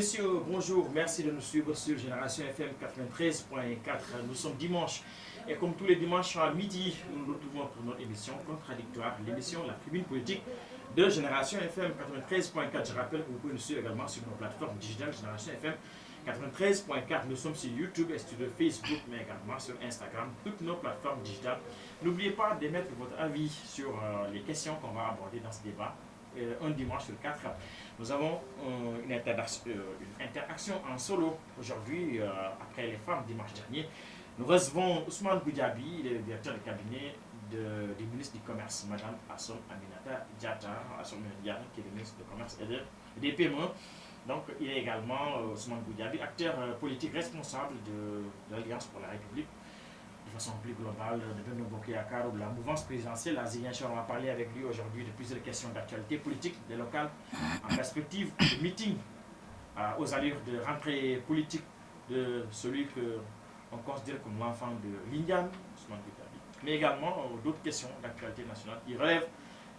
messieurs, bonjour. Merci de nous suivre sur Génération FM 93.4. Nous sommes dimanche. Et comme tous les dimanches à midi, nous nous retrouvons pour notre émission Contradictoire, l'émission La Tribune Politique de Génération FM 93.4. Je rappelle que vous pouvez nous suivre également sur nos plateformes digitales Génération FM 93.4. Nous sommes sur YouTube et sur Facebook, mais également sur Instagram, toutes nos plateformes digitales. N'oubliez pas d'émettre votre avis sur les questions qu'on va aborder dans ce débat. Un dimanche sur 4. Nous avons une interaction en solo aujourd'hui, après les femmes dimanche dernier. Nous recevons Ousmane Goudiaby, le directeur de cabinet du ministre du Commerce, Madame Assom Aminata Diatta, qui est le ministre du Commerce et des PME. Donc, il est également Ousmane Goudiaby, acteur politique responsable de l'Alliance pour la République. De façon plus globale, de Benno Bokk Yakaar ou de la mouvance présidentielle à Ziguinchor. On va parler avec lui aujourd'hui de plusieurs questions d'actualité politique, des locales, en perspective de meeting aux allures de rentrée politique de celui qu'on considère comme l'enfant de Lindiane, Ousmane Goudiaby, mais également d'autres questions d'actualité nationale qui relèvent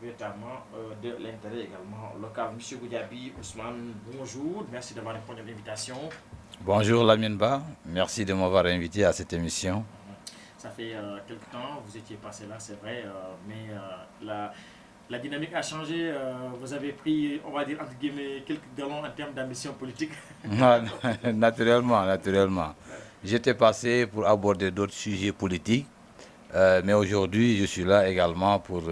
véritablement de l'intérêt également local. Monsieur Goudiaby, Ousmane, bonjour, merci d'avoir répondu à l'invitation. Bonjour Lamine Ba, merci de m'avoir invité à cette émission. Ça fait quelque temps, vous étiez passé là, c'est vrai, mais la dynamique a changé. Vous avez pris, on va dire, entre guillemets, quelques galons en termes d'ambition politique. Naturellement. J'étais passé pour aborder d'autres sujets politiques, mais aujourd'hui, je suis là également pour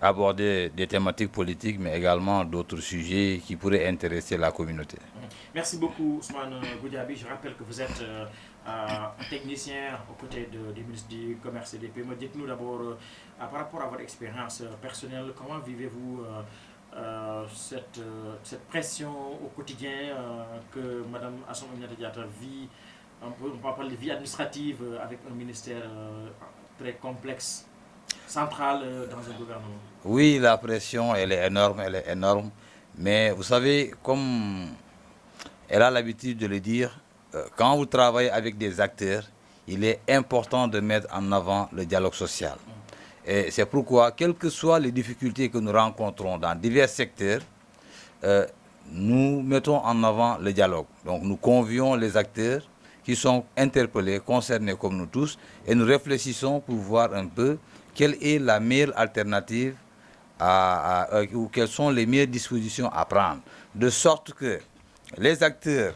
aborder des thématiques politiques, mais également d'autres sujets qui pourraient intéresser la communauté. Merci beaucoup, Ousmane Goudiaby. Je rappelle que vous êtes un technicien aux côtés du ministre du Commerce et des PME. Dites-nous d'abord, par rapport à votre expérience personnelle, comment vivez-vous cette pression au quotidien que Mme Assom Aminata Diatta vit? On va parler de vie administrative avec un ministère très complexe, central dans un gouvernement. Oui, la pression, elle est énorme. Mais vous savez, comme elle a l'habitude de le dire, quand vous travaillez avec des acteurs, il est important de mettre en avant le dialogue social. Et c'est pourquoi, quelles que soient les difficultés que nous rencontrons dans divers secteurs, nous mettons en avant le dialogue. Donc nous convions les acteurs qui sont interpellés, concernés comme nous tous, et nous réfléchissons pour voir un peu quelle est la meilleure alternative ou quelles sont les meilleures dispositions à prendre, de sorte que les acteurs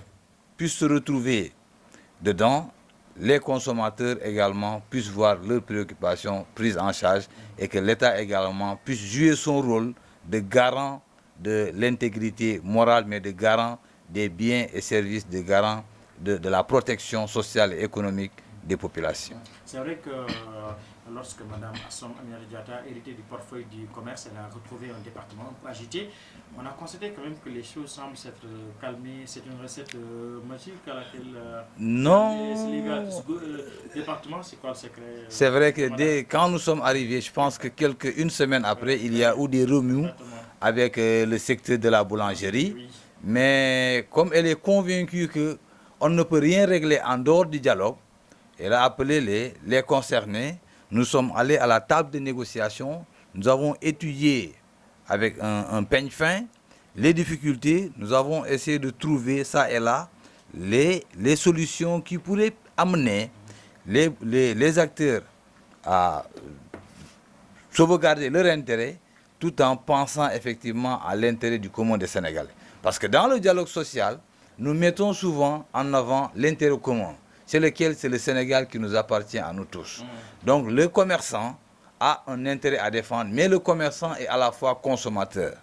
puissent se retrouver dedans, les consommateurs également puissent voir leurs préoccupations prises en charge et que l'État également puisse jouer son rôle de garant de l'intégrité morale, mais de garant des biens et services, de garant de la protection sociale et économique des populations. C'est vrai que lorsque Mme Assom Aminata Diatta a hérité du portefeuille du commerce, elle a retrouvé un département un peu agité. On a constaté quand même que les choses semblent s'être calmées. C'est une recette magique à laquelle non. Ce département, c'est quoi le secret? C'est vrai que quand nous sommes arrivés, je pense que une semaine après, il y a eu des remous avec le secteur de la boulangerie. Oui. Mais comme elle est convaincue qu'on ne peut rien régler en dehors du dialogue, elle a appelé les concernés. Nous sommes allés à la table de négociation. Nous avons étudié avec un peigne fin les difficultés. Nous avons essayé de trouver ça et là les solutions qui pourraient amener les acteurs à sauvegarder leur intérêt tout en pensant effectivement à l'intérêt du commun des Sénégalais. Parce que dans le dialogue social, nous mettons souvent en avant l'intérêt commun. C'est le Sénégal qui nous appartient à nous tous. Donc le commerçant a un intérêt à défendre, mais le commerçant est à la fois consommateur.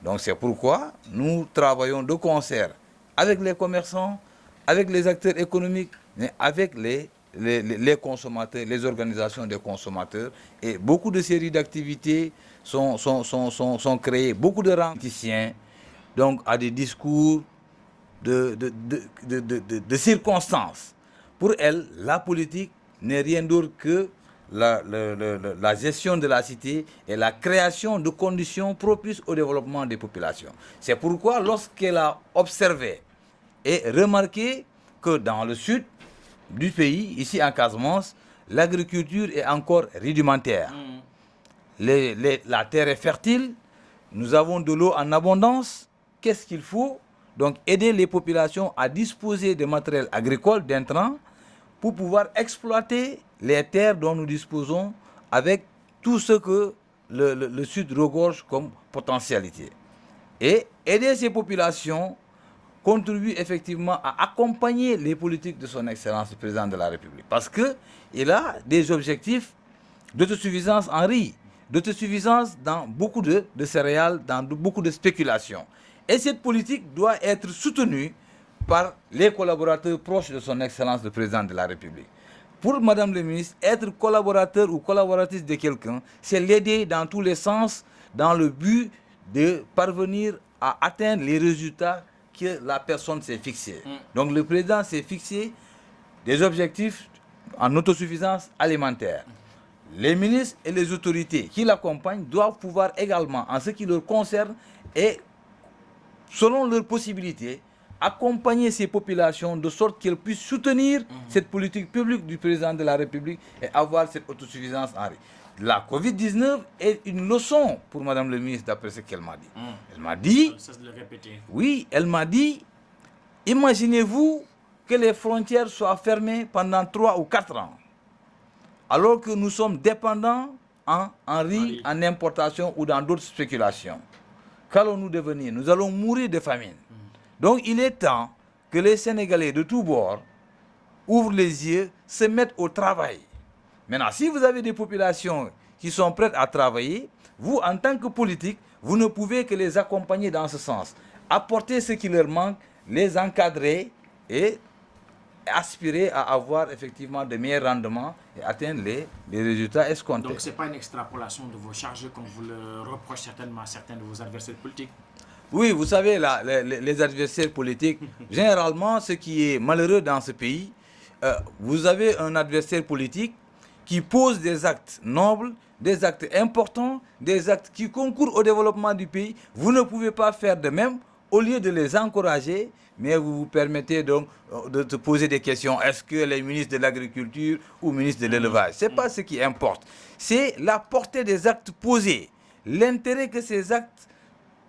Donc c'est pourquoi nous travaillons de concert avec les commerçants, avec les acteurs économiques, mais avec les consommateurs, les organisations des consommateurs. Et beaucoup de séries d'activités sont créées, beaucoup de renticiens, donc à des discours de circonstances. Pour elle, la politique n'est rien d'autre que la gestion de la cité et la création de conditions propices au développement des populations. C'est pourquoi lorsqu'elle a observé et remarqué que dans le sud du pays, ici en Casamance, l'agriculture est encore rudimentaire. La terre est fertile, nous avons de l'eau en abondance. Qu'est-ce qu'il faut? donc aider les populations à disposer de matériel agricole, d'intrants, pour pouvoir exploiter les terres dont nous disposons avec tout ce que le Sud regorge comme potentialité. Et aider ces populations contribue effectivement à accompagner les politiques de son Excellence le Président de la République. Parce qu'il a des objectifs d'autosuffisance en riz, d'autosuffisance dans beaucoup de céréales, dans beaucoup de spéculations. Et cette politique doit être soutenue par les collaborateurs proches de son Excellence le Président de la République. Pour Madame le ministre, être collaborateur ou collaboratrice de quelqu'un, c'est l'aider dans tous les sens, dans le but de parvenir à atteindre les résultats que la personne s'est fixée. Donc le président s'est fixé des objectifs en autosuffisance alimentaire. Les ministres et les autorités qui l'accompagnent doivent pouvoir également, en ce qui leur concerne et selon leurs possibilités, accompagner ces populations de sorte qu'elles puissent soutenir cette politique publique du président de la République et avoir cette autosuffisance en riz. La Covid-19 est une leçon pour Madame le ministre, d'après ce qu'elle m'a dit. Elle m'a dit, oui, elle m'a dit, imaginez-vous que les frontières soient fermées pendant 3 ou 4 ans, alors que nous sommes dépendants en riz, en importation ou dans d'autres spéculations. Qu'allons-nous devenir? Nous allons mourir de famine. Donc il est temps que les Sénégalais de tous bords ouvrent les yeux, se mettent au travail. Maintenant, si vous avez des populations qui sont prêtes à travailler, vous, en tant que politique, vous ne pouvez que les accompagner dans ce sens. Apporter ce qui leur manque, les encadrer et aspirer à avoir effectivement de meilleurs rendements et atteindre les résultats escomptés. Donc ce n'est pas une extrapolation de vos charges comme vous le reprochez certainement à certains de vos adversaires politiques? Oui, vous savez, les adversaires politiques, généralement, ce qui est malheureux dans ce pays, vous avez un adversaire politique qui pose des actes nobles, des actes importants, des actes qui concourent au développement du pays. Vous ne pouvez pas faire de même. Au lieu de les encourager, mais vous vous permettez donc de te poser des questions. Est-ce que les ministres de l'Agriculture ou ministres de l'Élevage? Ce n'est pas ce qui importe. C'est la portée des actes posés. L'intérêt que ces actes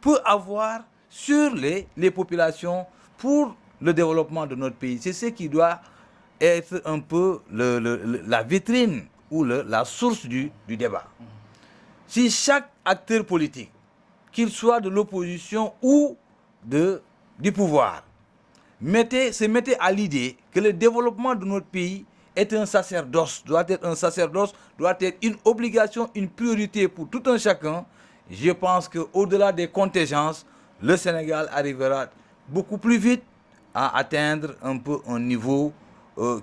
peuvent avoir sur les populations pour le développement de notre pays. C'est ce qui doit être un peu la vitrine ou la source du débat. Si chaque acteur politique, qu'il soit de l'opposition ou du pouvoir, se mettait à l'idée que le développement de notre pays est un sacerdoce, doit être une obligation, une priorité pour tout un chacun, je pense qu'au-delà des contingences, le Sénégal arrivera beaucoup plus vite à atteindre un peu un niveau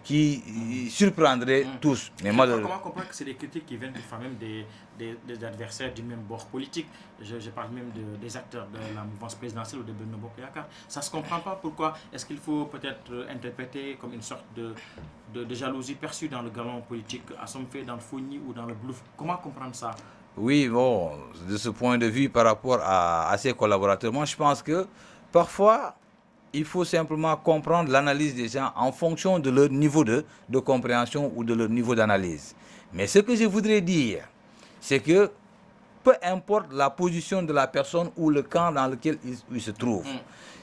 qui surprendrait tous. Mais comment comprendre que c'est des critiques qui viennent parfois même des adversaires du même bord politique? Je parle même des acteurs de la mouvance présidentielle ou de Benno Bokk Yakaar. Ça ne se comprend pas. Pourquoi? Est-ce qu'il faut peut-être interpréter comme une sorte de jalousie perçue dans le galon politique, à somme fait dans le fourni ou dans le bluff? Comment comprendre ça? Oui, bon, de ce point de vue par rapport à ses collaborateurs, moi je pense que parfois, il faut simplement comprendre l'analyse des gens en fonction de leur niveau de compréhension ou de leur niveau d'analyse. Mais ce que je voudrais dire, c'est que peu importe la position de la personne ou le camp dans lequel il se trouve,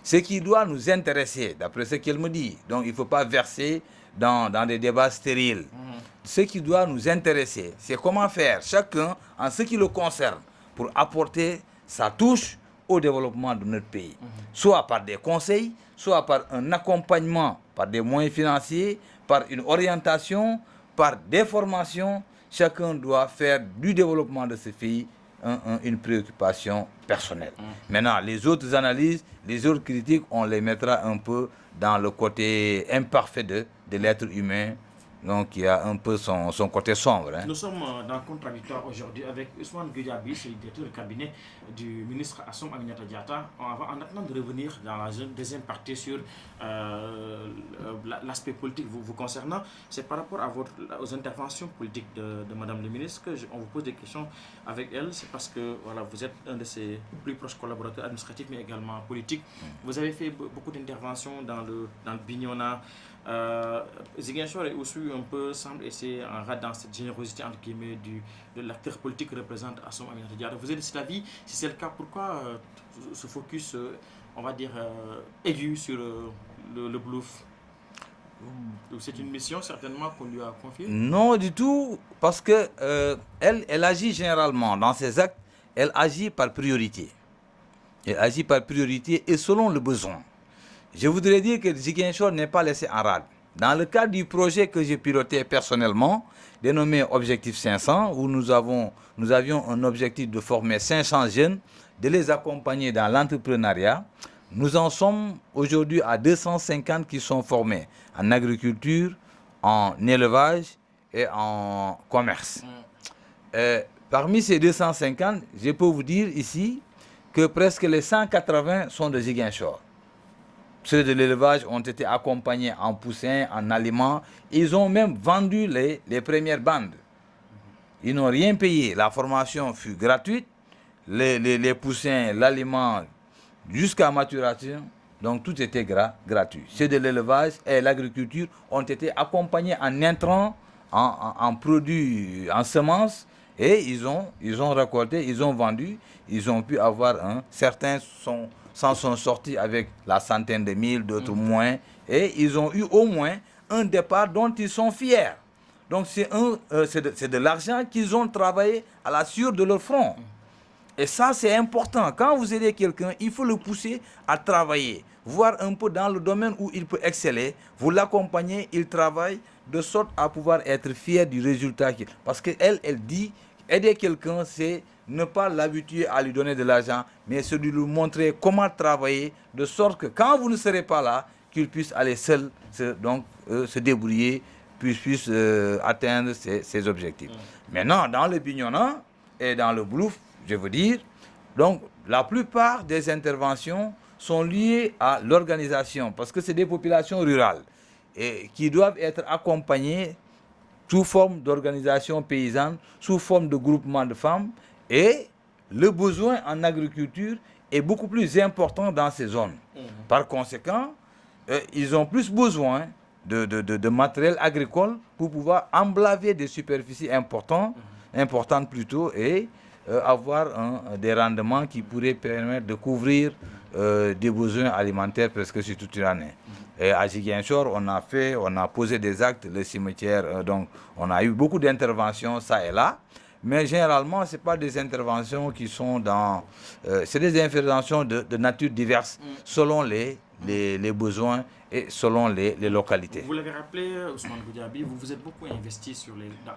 ce qui doit nous intéresser, d'après ce qu'elle me dit, donc il ne faut pas verser dans des débats stériles. Ce qui doit nous intéresser, c'est comment faire chacun en ce qui le concerne pour apporter sa touche au développement de notre pays. Soit par des conseils, soit par un accompagnement, par des moyens financiers, par une orientation, par des formations. Chacun doit faire du développement de ce pays une préoccupation personnelle. Maintenant, les autres analyses, les autres critiques, on les mettra un peu dans le côté imparfait de l'être humain, donc il y a un peu son côté sombre. Nous sommes dans le contradictoire aujourd'hui avec Ousmane Goudiaby, c'est le directeur de cabinet du ministre Assom Aminata Diatta. En attendant de revenir dans la deuxième partie sur l'aspect politique vous concernant, c'est par rapport aux interventions politiques de Madame le ministre qu'on vous pose des questions avec elle. C'est parce que voilà, vous êtes un de ses plus proches collaborateurs administratifs, mais également politiques. Vous avez fait beaucoup d'interventions dans le Bignona. Ziguinchor est aussi un peu, semble essayer en rate dans cette générosité entre guillemets de l'acteur politique que représente Assom Aminata Diatta. Vous êtes de cet avis? Si c'est le cas, pourquoi ce focus on va dire, aiguë sur le bluff. Donc c'est une mission certainement qu'on lui a confiée? Non du tout, parce que elle agit généralement dans ses actes, elle agit par priorité. Elle agit par priorité et selon le besoin. Je voudrais dire que Ziguinchor n'est pas laissé en rade. Dans le cadre du projet que j'ai piloté personnellement, dénommé Objectif 500, où nous avions un objectif de former 500 jeunes, de les accompagner dans l'entrepreneuriat, nous en sommes aujourd'hui à 250 qui sont formés en agriculture, en élevage et en commerce. Parmi ces 250, je peux vous dire ici que presque les 180 sont de Ziguinchor. Ceux de l'élevage ont été accompagnés en poussins, en aliments. Ils ont même vendu les premières bandes. Ils n'ont rien payé. La formation fut gratuite. Les poussins, l'aliment, jusqu'à maturation. Donc tout était gratuit. Ceux de l'élevage et l'agriculture ont été accompagnés en intrants, en produits, en semences. Et ils ont récolté, ils ont vendu. Ils ont pu avoir certains s'en sont sortis avec la centaine de mille, d'autres moins. Et ils ont eu au moins un départ dont ils sont fiers. Donc c'est de l'argent qu'ils ont travaillé à la sueur de leur front. Et ça, c'est important. Quand vous aidez quelqu'un, il faut le pousser à travailler, voir un peu dans le domaine où il peut exceller. Vous l'accompagnez, il travaille de sorte à pouvoir être fier du résultat. Parce qu'elle dit, aider quelqu'un, c'est ne pas l'habituer à lui donner de l'argent, mais c'est de lui montrer comment travailler, de sorte que quand vous ne serez pas là, qu'il puisse aller seul, se débrouiller, puisse atteindre ses objectifs. Maintenant, dans le Bignona et dans le Bluff, je veux dire, donc la plupart des interventions sont liées à l'organisation, parce que c'est des populations rurales et qui doivent être accompagnées sous forme d'organisation paysanne, sous forme de groupement de femmes, et le besoin en agriculture est beaucoup plus important dans ces zones. Par conséquent, ils ont plus besoin de matériel agricole pour pouvoir emblaver des superficies importantes plutôt, et avoir des rendements qui pourraient permettre de couvrir des besoins alimentaires presque sur toute l'année. Et à Ziguinchor, on a posé des actes, le cimetière, donc on a eu beaucoup d'interventions, ça et là, mais généralement, ce n'est pas des interventions qui sont c'est des interventions de nature diverse, selon les besoins et selon les localités. Vous l'avez rappelé, Ousmane Goudiaby, vous vous êtes beaucoup investi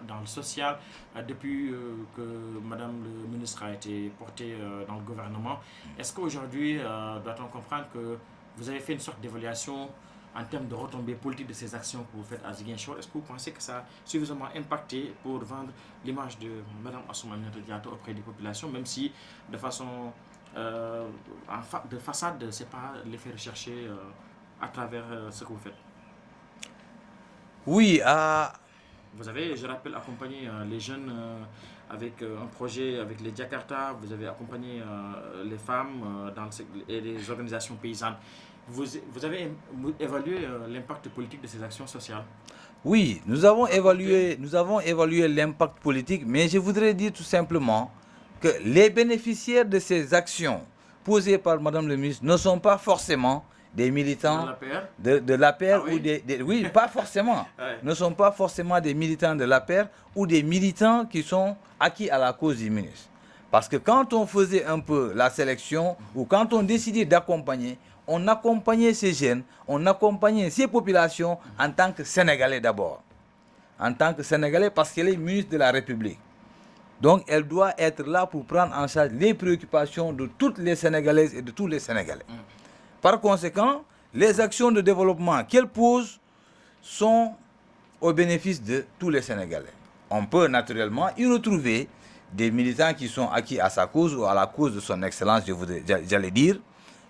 dans le social depuis que Madame le ministre a été portée dans le gouvernement. Est-ce qu'aujourd'hui, doit-on comprendre que vous avez fait une sorte d'évaluation en termes de retombées politiques de ces actions que vous faites à Ziguinchor? Est-ce que vous pensez que ça a suffisamment impacté pour vendre l'image de Mme Assoumani Diatta auprès des populations, même si de façon de façade, ce n'est pas l'effet recherché à travers ce que vous faites? Oui, vous avez, je rappelle, accompagné les jeunes avec un projet avec les Jakarta, vous avez accompagné les femmes et les organisations paysannes. Vous avez évalué l'impact politique de ces actions sociales? Oui, nous avons évalué l'impact politique, mais je voudrais dire tout simplement que les bénéficiaires de ces actions posées par Madame le ministre ne sont pas forcément des militants de l'APR ou oui, pas forcément. Ne sont pas forcément des militants de l'APR ou des militants qui sont acquis à la cause du ministre. Parce que quand on faisait un peu la sélection ou quand on décidait d'accompagner, on accompagnait ces jeunes, on accompagnait ces populations en tant que Sénégalais d'abord. En tant que Sénégalais parce qu'elle est ministre de la République. Donc elle doit être là pour prendre en charge les préoccupations de toutes les Sénégalaises et de tous les Sénégalais. Par conséquent, les actions de développement qu'elle pose sont au bénéfice de tous les Sénégalais. On peut naturellement y retrouver des militants qui sont acquis à sa cause ou à la cause de son excellence, j'allais dire,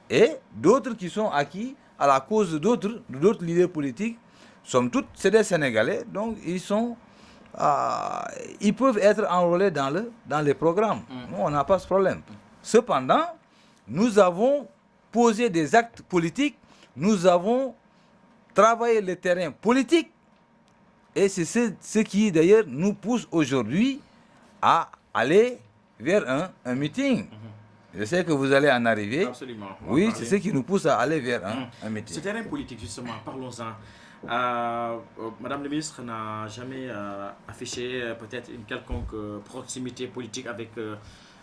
et d'autres qui sont acquis à la cause d'autres leaders politiques. Somme toute, c'est des Sénégalais, donc ils peuvent être enrôlés dans les programmes. Nous, on n'a pas ce problème. Cependant, nous avons posé des actes politiques, nous avons travaillé le terrain politique, et c'est ce qui d'ailleurs nous pousse aujourd'hui à aller vers un meeting. Je sais que vous allez en arriver. Absolument. Oui, c'est ce qui nous pousse à aller vers un meeting. Ce terrain politique, justement, parlons-en. Madame le ministre n'a jamais affiché peut-être une quelconque proximité politique avec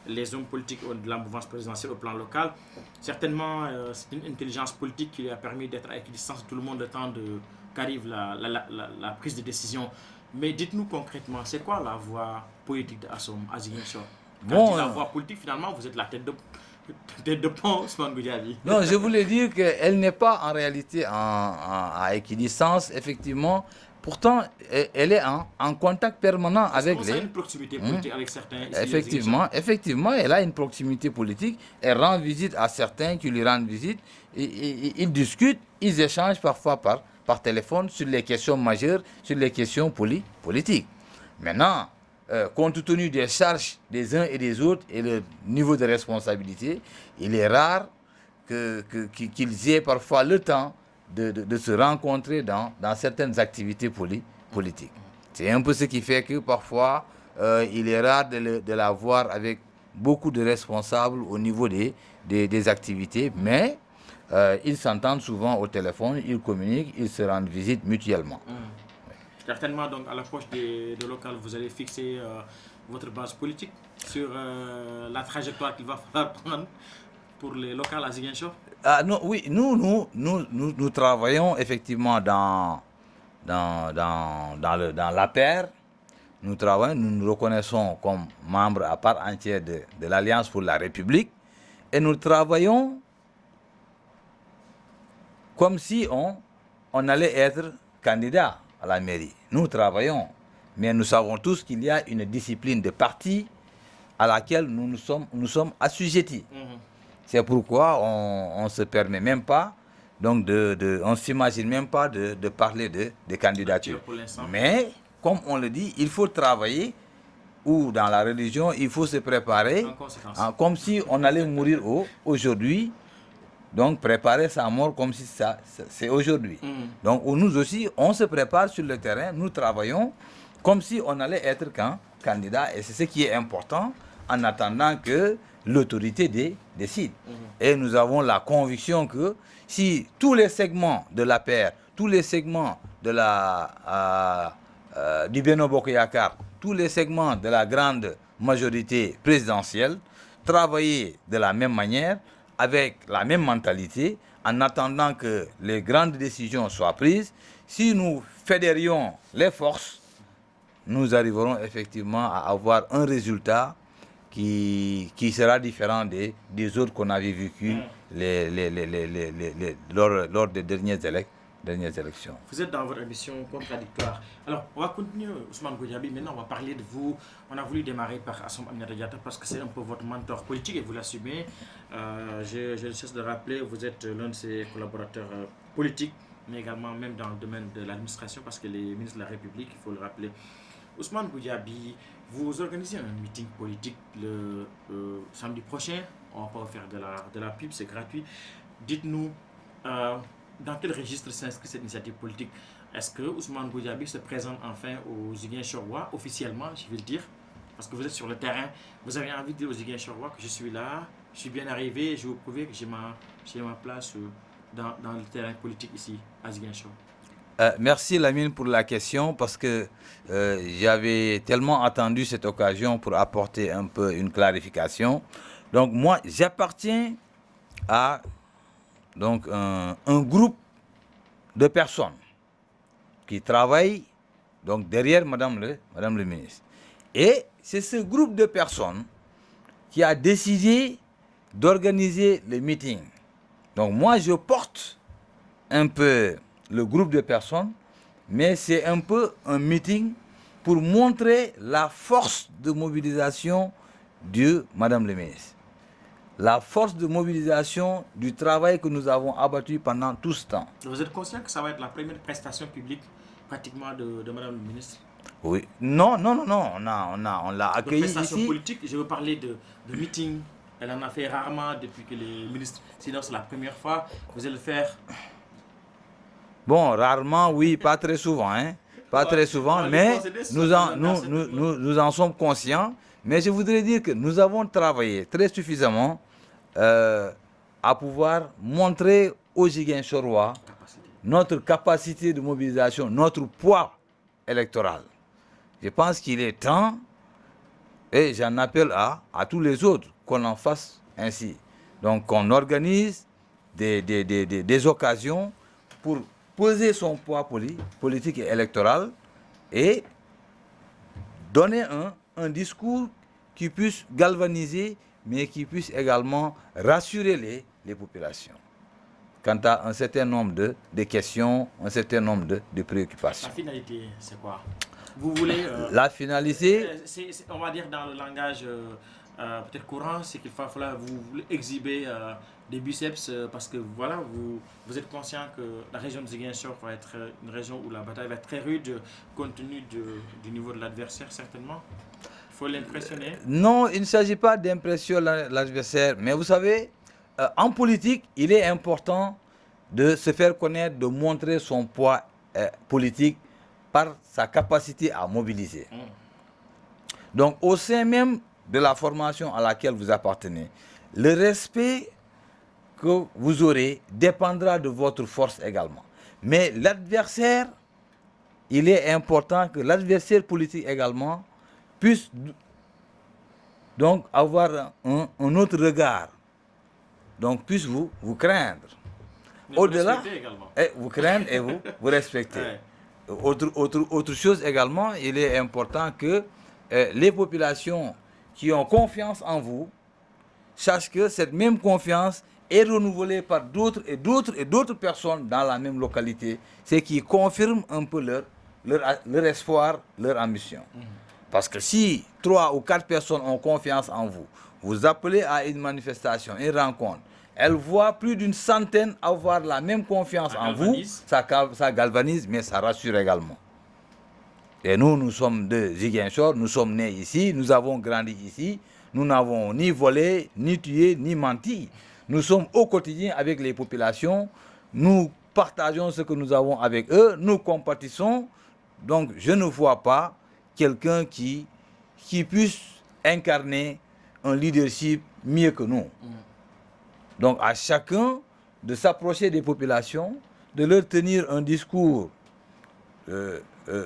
les hommes politiques de la mouvance présidentielle au plan local. Certainement, c'est une intelligence politique qui lui a permis d'être à équidistance de tout le monde le temps qu'arrive la prise de décision. Mais dites-nous concrètement, c'est quoi la voie politique d'Assom à Ziguinchor? Quand la voie politique, finalement, vous êtes la tête de pont, Ousmane Goudiaby. Non, je voulais dire qu'elle n'est pas en réalité à équidistance, effectivement. Pourtant, elle est en contact permanent avec les... Elle a une proximité politique avec certains. Effectivement, elle a une proximité politique. Elle rend visite à certains qui lui rendent visite. Ils discutent, ils échangent parfois par téléphone sur les questions majeures, sur les questions politiques. Maintenant, compte tenu des charges des uns et des autres et le niveau de responsabilité, il est rare qu'ils aient parfois le temps de se rencontrer dans certaines activités politiques. C'est un peu ce qui fait que parfois, il est rare de la voir avec beaucoup de responsables au niveau des activités, mais ils s'entendent souvent au téléphone, ils communiquent, ils se rendent visite mutuellement. Certainement, donc, à l'approche des locales, vous allez fixer votre base politique sur la trajectoire qu'il va falloir prendre pour les locales à Ziguinchor? Non, oui, nous travaillons effectivement dans l'APR. Nous travaillons, nous nous reconnaissons comme membres à part entière de l'Alliance pour la République. Et nous travaillons comme si on allait être candidat à la mairie. Nous travaillons, mais nous savons tous qu'il y a une discipline de parti à laquelle nous sommes assujettis. C'est pourquoi on ne se permet même pas, donc on ne s'imagine même pas de parler de candidature. Mais, comme on le dit, il faut travailler, ou dans la religion, il faut se préparer, comme si on allait mourir aujourd'hui. Donc, préparer sa mort comme si c'est aujourd'hui. Donc, nous aussi, on se prépare sur le terrain, nous travaillons comme si on allait être candidat. Et c'est ce qui est important en attendant que l'autorité décide. Et nous avons la conviction que si tous les segments de l'APR, tous les segments de du Benno Bokk Yakaar, tous les segments de la grande majorité présidentielle travaillaient de la même manière, avec la même mentalité, en attendant que les grandes décisions soient prises, si nous fédérions les forces, nous arriverons effectivement à avoir un résultat qui sera différent des autres qu'on avait vécu lors des dernières élections. Vous êtes dans votre émission contradictoire. Alors, on va continuer, Ousmane Goudiaby. Maintenant, on va parler de vous. On a voulu démarrer par Assom Aminata Diatta parce que c'est un peu votre mentor politique et vous l'assumez. Je ne cesse de rappeler, vous êtes l'un de ses collaborateurs politiques, mais également même dans le domaine de l'administration parce que les ministres de la République, il faut le rappeler. Ousmane Goudiaby, vous organisez un meeting politique le samedi prochain. On va pas faire de la pub, c'est gratuit. Dites-nous, dans quel registre s'inscrit cette initiative politique? Est-ce que Ousmane Goudiaby se présente enfin aux Ziguinchorois, officiellement, je vais le dire, parce que vous êtes sur le terrain, vous avez envie de dire aux Ziguinchorois que je suis là, je suis bien arrivé, je vais vous prouver que j'ai ma place dans le terrain politique ici, à Ziguinchor. Merci Lamine pour la question, parce que j'avais tellement attendu cette occasion pour apporter un peu une clarification. Donc moi, j'appartiens à un groupe de personnes qui travaillent donc derrière Madame le ministre. Et c'est ce groupe de personnes qui a décidé d'organiser le meeting. Donc moi, je porte un peu le groupe de personnes, mais c'est un peu un meeting pour montrer la force de mobilisation de Madame le ministre. La force de mobilisation du travail que nous avons abattu pendant tout ce temps. Vous êtes conscient que ça va être la première prestation publique pratiquement de Madame le ministre? Oui. Non, on l'a accueilli ici. Prestation politique, je veux parler de meeting. Elle en a fait rarement depuis que les ministres, sinon c'est la première fois. Vous allez le faire? Bon, rarement, oui, pas très souvent, hein. Pas très souvent, mais nous en sommes conscients. Mais je voudrais dire que nous avons travaillé très suffisamment à pouvoir montrer aux Ziguinchorois notre capacité de mobilisation, notre poids électoral. Je pense qu'il est temps, et j'en appelle à tous les autres, qu'on en fasse ainsi. Donc qu'on organise des occasions pour peser son poids politique et électoral et donner un discours qui puisse galvaniser, mais qui puisse également rassurer les populations quant à un certain nombre de questions, un certain nombre de préoccupations. La finalité, c'est quoi? Vous voulez... la finalité... on va dire dans le langage peut-être courant, c'est qu'il va falloir vous exhiber des biceps parce que voilà, vous êtes conscient que la région de Ziguinchor va être une région où la bataille va être très rude compte tenu du niveau de l'adversaire certainement. Il faut l'impressionner. Non, il ne s'agit pas d'impressionner l'adversaire, mais vous savez, en politique, il est important de se faire connaître, de montrer son poids politique par sa capacité à mobiliser. Donc, au sein même de la formation à laquelle vous appartenez, le respect que vous aurez dépendra de votre force également. Mais l'adversaire, il est important que l'adversaire politique également puisse donc avoir un autre regard, donc puisse vous craindre. Au-delà, vous craindre et vous respectez. Ouais. Autre chose également, il est important que les populations qui ont confiance en vous sachent que cette même confiance est renouvelée par d'autres personnes dans la même localité, ce qui confirme un peu leur espoir, leur ambition. Parce que si 3 ou 4 personnes ont confiance en vous, vous appelez à une manifestation, une rencontre, elles voient plus d'une centaine avoir la même confiance en vous, ça galvanise, mais ça rassure également. Et nous sommes de Ziguinchor, nous sommes nés ici, nous avons grandi ici, nous n'avons ni volé, ni tué, ni menti. Nous sommes au quotidien avec les populations, nous partageons ce que nous avons avec eux, nous compatissons. Donc je ne vois pas quelqu'un qui puisse incarner un leadership mieux que nous. Donc à chacun de s'approcher des populations, de leur tenir un discours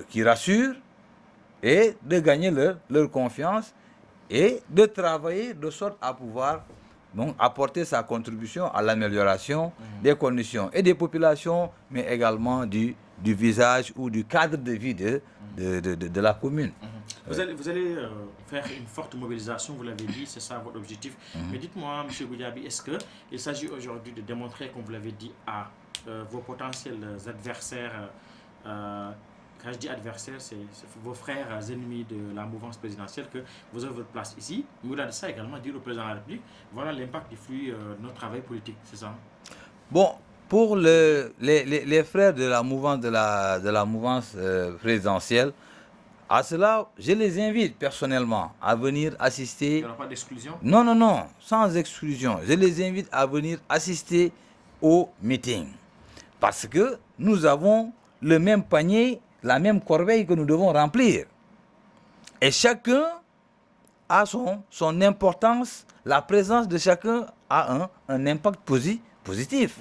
qui rassure et de gagner leur confiance et de travailler de sorte à pouvoir donc, apporter sa contribution à l'amélioration des conditions et des populations, mais également du visage ou du cadre de vie de la commune. Vous allez faire une forte mobilisation, vous l'avez dit, c'est ça votre objectif. Mais dites-moi, M. Goudiaby, est-ce qu'il s'agit aujourd'hui de démontrer, comme vous l'avez dit, à vos potentiels adversaires, quand je dis adversaires, c'est vos frères ennemis de la mouvance présidentielle, que vous avez votre place ici, mais au-delà de ça également, dire au président de la République, voilà l'impact du flux de notre travail politique, c'est ça? Bon, pour les frères de la mouvance présidentielle, à cela, je les invite personnellement à venir assister. Il n'y aura pas d'exclusion? Non, sans exclusion. Je les invite à venir assister au meeting. Parce que nous avons le même panier, la même corbeille que nous devons remplir. Et chacun a son importance, la présence de chacun a un impact positif.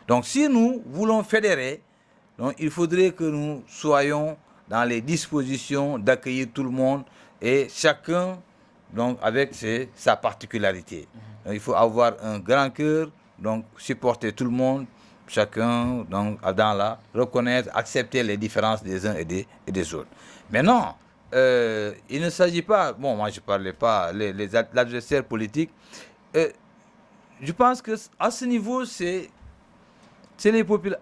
Donc si nous voulons fédérer, donc, il faudrait que nous soyons dans les dispositions d'accueillir tout le monde et chacun donc, avec sa particularité. Donc, il faut avoir un grand cœur, donc supporter tout le monde, chacun donc, reconnaître, accepter les différences des uns et des autres. Maintenant, il ne s'agit pas, bon, moi je ne parlais pas, l'adversaire politique, je pense qu'à ce niveau, c'est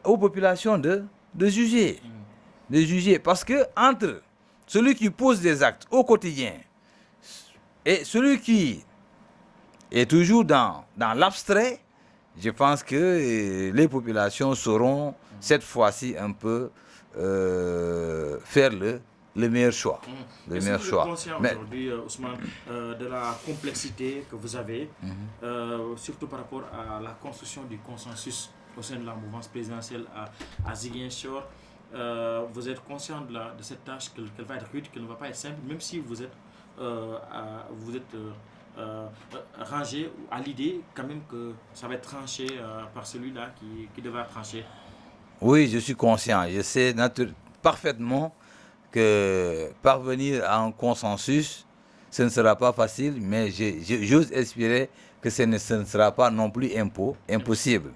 aux populations de juger. De juger. Parce que entre celui qui pose des actes au quotidien et celui qui est toujours dans l'abstrait, je pense que les populations sauront cette fois-ci un peu faire le meilleur choix. Est-ce que vous êtes conscient aujourd'hui, Ousmane, de la complexité que vous avez, surtout par rapport à la construction du consensus au sein de la mouvance présidentielle à Ziguinchor? Vous êtes conscient de cette tâche, qu'elle va être rude, qu'elle ne va pas être simple, même si vous êtes rangé à l'idée quand même que ça va être tranché par celui-là qui devra trancher. Oui, je suis conscient. Je sais parfaitement que parvenir à un consensus, ce ne sera pas facile, mais j'ose espérer que ce ne sera pas non plus impossible.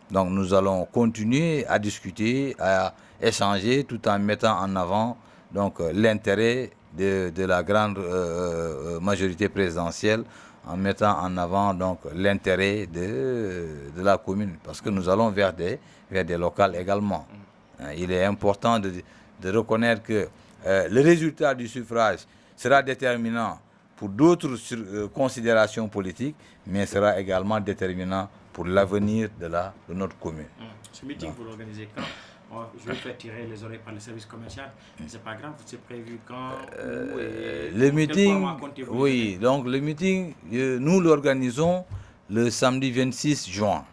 Donc nous allons continuer à discuter, à échanger tout en mettant en avant donc l'intérêt de la grande majorité présidentielle, en mettant en avant donc l'intérêt de la commune, parce que nous allons vers des locales également. Il est important de reconnaître que le résultat du suffrage sera déterminant pour d'autres considérations politiques, mais sera également déterminant pour l'avenir de notre commune. Ce meeting, vous l'organisez quand? Je vais faire tirer les oreilles par le service commercial. C'est pas grave, c'est prévu quand, où et le meeting, oui, donc le meeting, nous l'organisons le samedi 26 juin,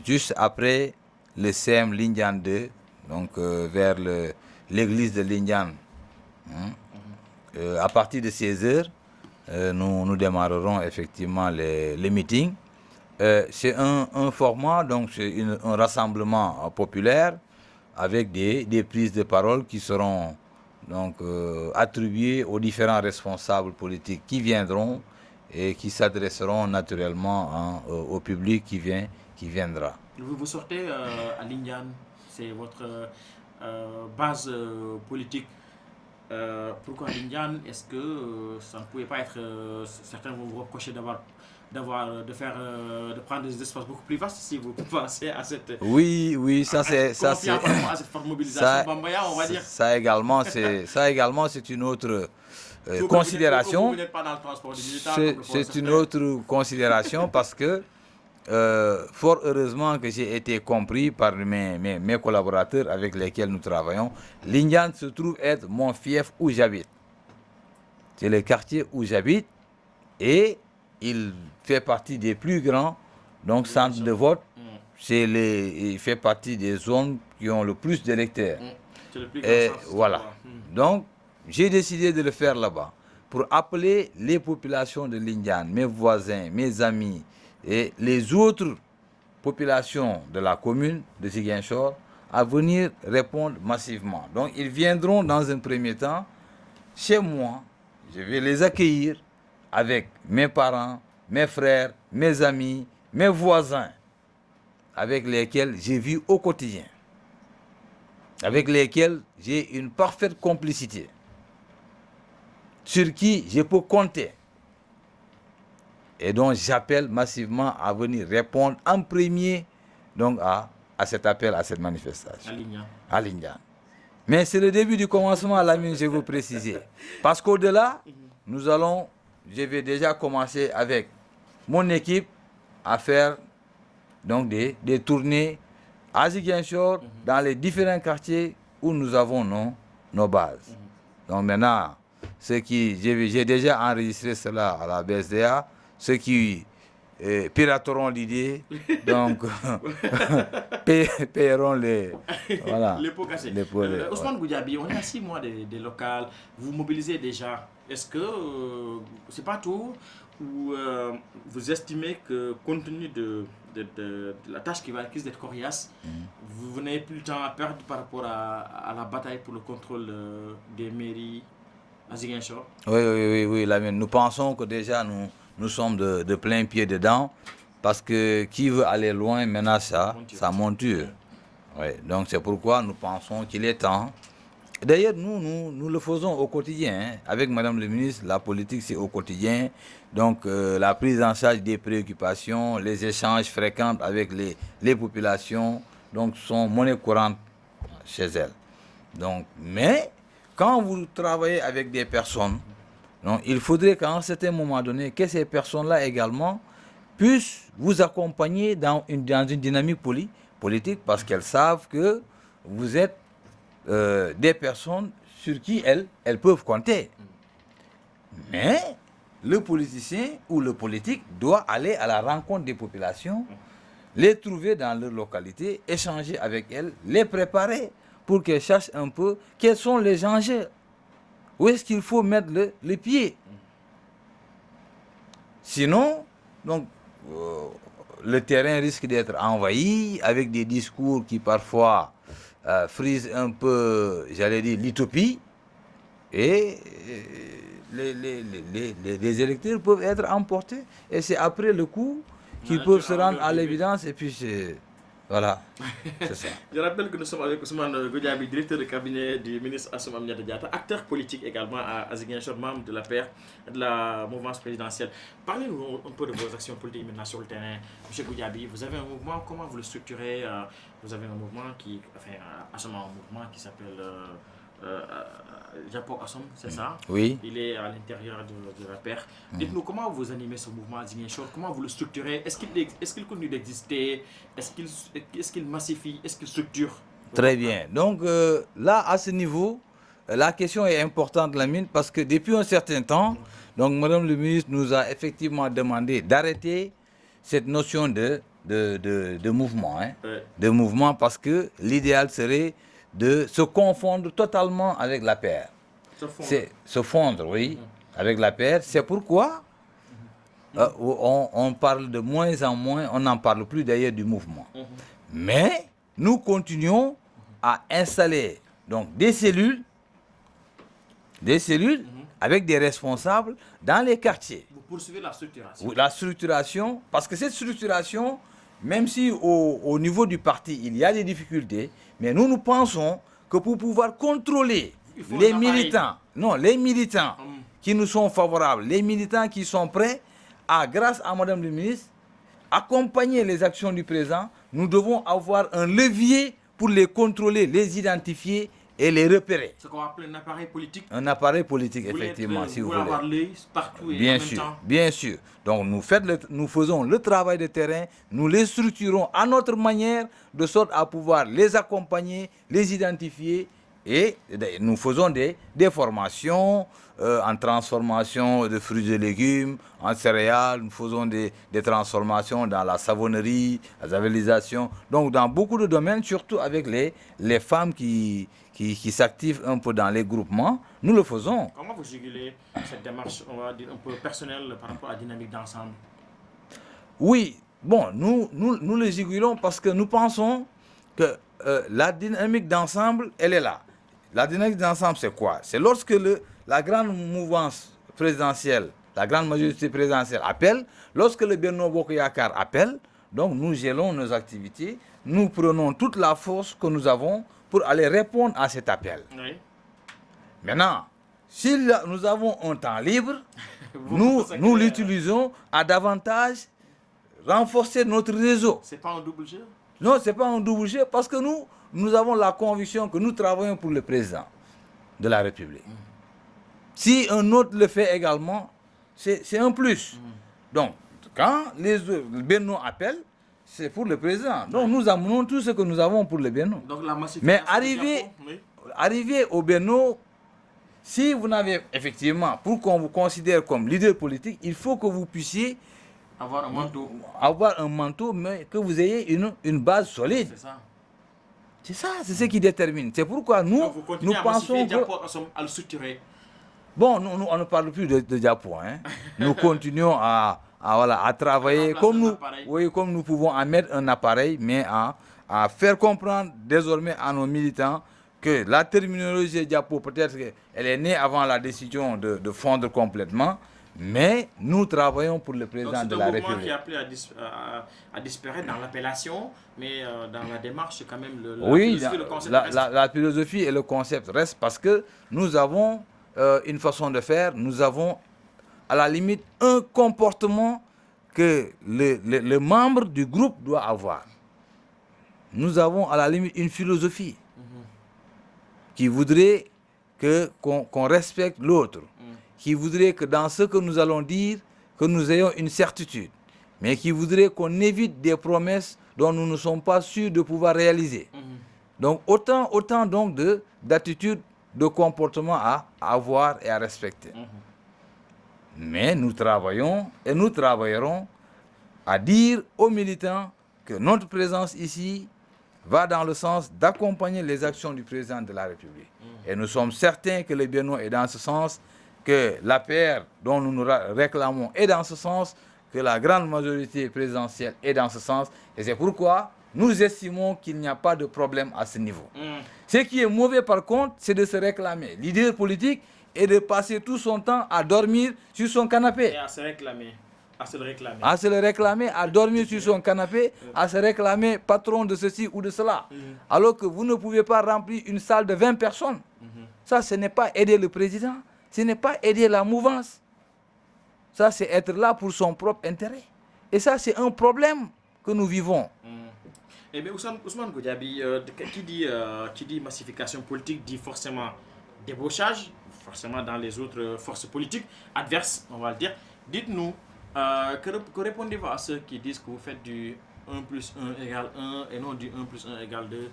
juste après le CM Lindian 2, donc vers l'église de Lindian. À partir de 16h, nous démarrerons effectivement les meetings. C'est un format, donc c'est un rassemblement populaire avec des prises de parole qui seront donc attribuées aux différents responsables politiques qui viendront et qui s'adresseront naturellement au public qui viendra. Vous sortez à Lindian, c'est votre base politique. Pourquoi Lindian? Est-ce que ça ne pouvait pas être... certains vont vous reprocher de prendre des espaces beaucoup plus vastes si vous pensez à cette... Oui, ça c'est... à cette forte mobilisation Bambaya, on va dire. Ça également, c'est une autre considération. C'est une autre considération parce que fort heureusement que j'ai été compris par mes collaborateurs avec lesquels nous travaillons. Lindian se trouve être mon fief où j'habite. C'est le quartier où j'habite et il fait partie des plus grands centres de vote. Il fait partie des zones qui ont le plus d'électeurs. Et voilà. Donc, j'ai décidé de le faire là-bas pour appeler les populations de Lindian, mes voisins, mes amis, et les autres populations de la commune de Ziguinchor à venir répondre massivement. Donc ils viendront dans un premier temps chez moi. Je vais les accueillir avec mes parents, mes frères, mes amis, mes voisins, avec lesquels j'ai vu au quotidien, avec lesquels j'ai une parfaite complicité, sur qui je peux compter. Et donc j'appelle massivement à venir répondre en premier donc à cet appel, à cette manifestation. À Lindian. Mais c'est le début du commencement, Lamine, je vais vous préciser. Parce qu'au-delà, je vais déjà commencer avec mon équipe à faire donc des tournées à Ziguinchor, dans les différents quartiers où nous avons nos bases. Donc maintenant, j'ai déjà enregistré cela à la BSDA. Ceux qui pirateront l'idée, donc paieront les pots cassés. Ousmane Goudiaby, on est à 6 mois des locales, vous mobilisez déjà. Est-ce que c'est pas tout ou vous estimez que compte tenu de la tâche qui risque d'être coriace, vous n'avez plus le temps à perdre par rapport à la bataille pour le contrôle des mairies à Ziguinchor? Oui, Lamine. Nous pensons que déjà nous sommes de plein pied dedans, parce que qui veut aller loin maintenant ça monture. Ouais, donc c'est pourquoi nous pensons qu'il est temps. D'ailleurs, nous le faisons au quotidien. Hein. Avec Madame le ministre, la politique c'est au quotidien. Donc la prise en charge des préoccupations, les échanges fréquents avec les populations, donc sont monnaie courante chez elles. Donc, mais quand vous travaillez avec des personnes, donc, il faudrait qu'à un certain moment donné, que ces personnes-là également puissent vous accompagner dans une dynamique politique, parce qu'elles savent que vous êtes des personnes sur qui elles peuvent compter. Mais le politicien ou le politique doit aller à la rencontre des populations, les trouver dans leur localité, échanger avec elles, les préparer pour qu'elles sachent un peu quels sont les enjeux. Où est-ce qu'il faut mettre le pied? Sinon, donc, le terrain risque d'être envahi avec des discours qui parfois frisent un peu, j'allais dire, l'utopie. Et les électeurs peuvent être emportés. Et c'est après le coup qu'ils peuvent se rendre à l'évidence. Et puis, voilà, c'est ça. Je rappelle que nous sommes avec Ousmane Goudiaby, directeur de cabinet du ministre Assome Aminata Diatta, acteur politique également à Ziguinchor, membre de la paire de la mouvance présidentielle. Parlez-nous un peu de vos actions politiques maintenant sur le terrain. Monsieur Goudiaby, vous avez un mouvement, comment vous le structurez? Vous avez un mouvement qui, enfin, Assome a un mouvement qui s'appelle Japon Assome, c'est ça? Oui. Il est à l'intérieur de la paire. Dites-nous comment vous animez ce mouvement à Ziguinchor, comment vous le structurez? Est-ce qu'il continue d'exister? Est-ce qu'il massifie? Est-ce qu'il structure? Très bien. Donc là, à ce niveau, la question est importante, Lamine, parce que depuis un certain temps, donc Madame le ministre nous a effectivement demandé d'arrêter cette notion de mouvement. De mouvement, parce que l'idéal serait de se confondre totalement avec la paire. Se fondre, oui, avec la paire. C'est pourquoi on parle de moins en moins, on n'en parle plus d'ailleurs du mouvement. Mais nous continuons à installer donc des cellules avec des responsables dans les quartiers. Vous poursuivez la structuration? La structuration, parce que cette structuration, même si au niveau du parti, il y a des difficultés, mais nous pensons que pour pouvoir contrôler les militants, qui nous sont favorables, les militants qui sont prêts à, grâce à Madame le ministre, accompagner les actions du président, nous devons avoir un levier pour les contrôler, les identifier et les repérer. Ce qu'on appelle un appareil politique. Un appareil politique, effectivement, si vous voulez. Avoir l'œil partout et bien en même sûr, temps. Bien sûr. Donc nous faisons le travail de terrain, nous les structurons à notre manière, de sorte à pouvoir les accompagner, les identifier, et nous faisons des formations en transformation de fruits et légumes, en céréales, nous faisons des transformations dans la savonnerie, la javelisation, donc dans beaucoup de domaines, surtout avec les femmes qui s'activent un peu dans les groupements, nous le faisons. Comment vous jugulez cette démarche, on va dire, un peu personnelle par rapport à la dynamique d'ensemble? Oui, bon, nous le jugulons parce que nous pensons que la dynamique d'ensemble, elle est là. La dynamique d'ensemble, c'est quoi? C'est lorsque la grande mouvance présidentielle, la grande majorité présidentielle appelle, lorsque le Benno Bokk Yakaar appelle, donc nous gélons nos activités, nous prenons toute la force que nous avons pour aller répondre à cet appel. Oui. Maintenant, si nous avons un temps libre, nous l'utilisons à davantage renforcer notre réseau. C'est pas un double jeu? Non, c'est pas un double jeu parce que nous avons la conviction que nous travaillons pour le président de la République. Si un autre le fait également, c'est un plus. Donc, quand le Benno appelle, c'est pour le président. Donc, nous amenons tout ce que nous avons pour le Benno. Donc, la mais arriver au Benno, si vous n'avez effectivement, pour qu'on vous considère comme leader politique, il faut que vous puissiez avoir un manteau. Avoir un manteau, mais que vous ayez une base solide. C'est ça. C'est ça, c'est ce qui détermine. C'est pourquoi nous pensons que... à le structurer. Bon, nous, on ne parle plus de Diapo. Nous continuons à travailler comme nous pouvons en mettre un appareil, mais à faire comprendre désormais à nos militants que la terminologie Diapo, peut-être qu'elle est née avant la décision de fondre complètement, mais nous travaillons pour le président de la République. C'est un mouvement qui est appelé à disparaître dans l'appellation, mais dans la démarche, c'est quand même le concept. La philosophie et le concept restent parce que nous avons une façon de faire, nous avons à la limite un comportement que le membre du groupe doit avoir. Nous avons à la limite une philosophie qui voudrait qu'on respecte l'autre, qui voudrait que dans ce que nous allons dire, que nous ayons une certitude, mais qui voudrait qu'on évite des promesses dont nous ne sommes pas sûrs de pouvoir réaliser. Donc autant donc d'attitudes, de comportements à avoir et à respecter. Mais nous travaillons et nous travaillerons à dire aux militants que notre présence ici va dans le sens d'accompagner les actions du président de la République. Et nous sommes certains que le Benno est dans ce sens, que l'APR dont nous nous réclamons est dans ce sens, que la grande majorité présidentielle est dans ce sens. Et c'est pourquoi nous estimons qu'il n'y a pas de problème à ce niveau. Ce qui est mauvais par contre, c'est de se réclamer leader politique et de passer tout son temps à dormir sur son canapé. Et à se réclamer. À se le réclamer. À se le réclamer, à dormir sur son canapé, à se réclamer patron de ceci ou de cela. Alors que vous ne pouvez pas remplir une salle de 20 personnes. Ça, ce n'est pas aider le président, ce n'est pas aider la mouvance. Ça, c'est être là pour son propre intérêt. Et ça, c'est un problème que nous vivons. Eh bien, Ousmane Goudiaby, qui dit massification politique dit forcément débauchage, forcément dans les autres forces politiques adverses, on va le dire. Dites-nous, que répondez-vous à ceux qui disent que vous faites du 1 plus 1 égale 1 et non du 1 plus 1 égale 2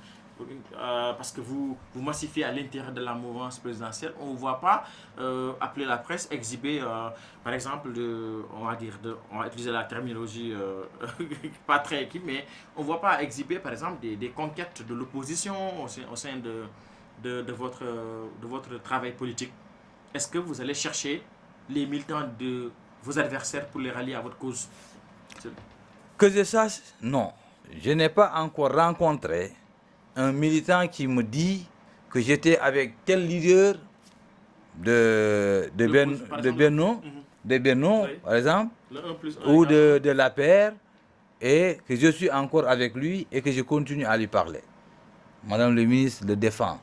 parce que vous massifiez à l'intérieur de la mouvance présidentielle. On ne voit pas appeler la presse, exhiber, par exemple, on va utiliser la terminologie pas très équipe, mais on ne voit pas exhiber, par exemple, des conquêtes de l'opposition au sein de votre travail politique. Est-ce que vous allez chercher les militants de vos adversaires pour les rallier à votre cause? Que je sache, non. Je n'ai pas encore rencontré un militant qui me dit que j'étais avec tel leader de Benno, oui, par exemple, ou de l'APR, et que je suis encore avec lui et que je continue à lui parler. Madame le ministre le défend.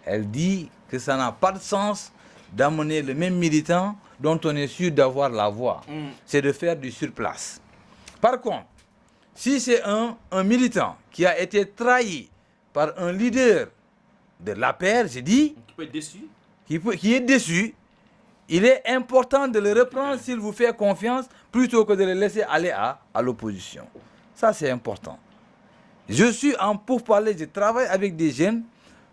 Elle dit que ça n'a pas de sens d'amener le même militant dont on est sûr d'avoir la voix. C'est de faire du surplace. Par contre, si c'est un militant qui a été trahi par un leader de l'APR, j'ai dit, qui peut être déçu, qui est déçu, il est important de le reprendre s'il vous fait confiance plutôt que de le laisser aller à l'opposition. Ça, c'est important. Je suis en pourparlers, je travaille avec des jeunes,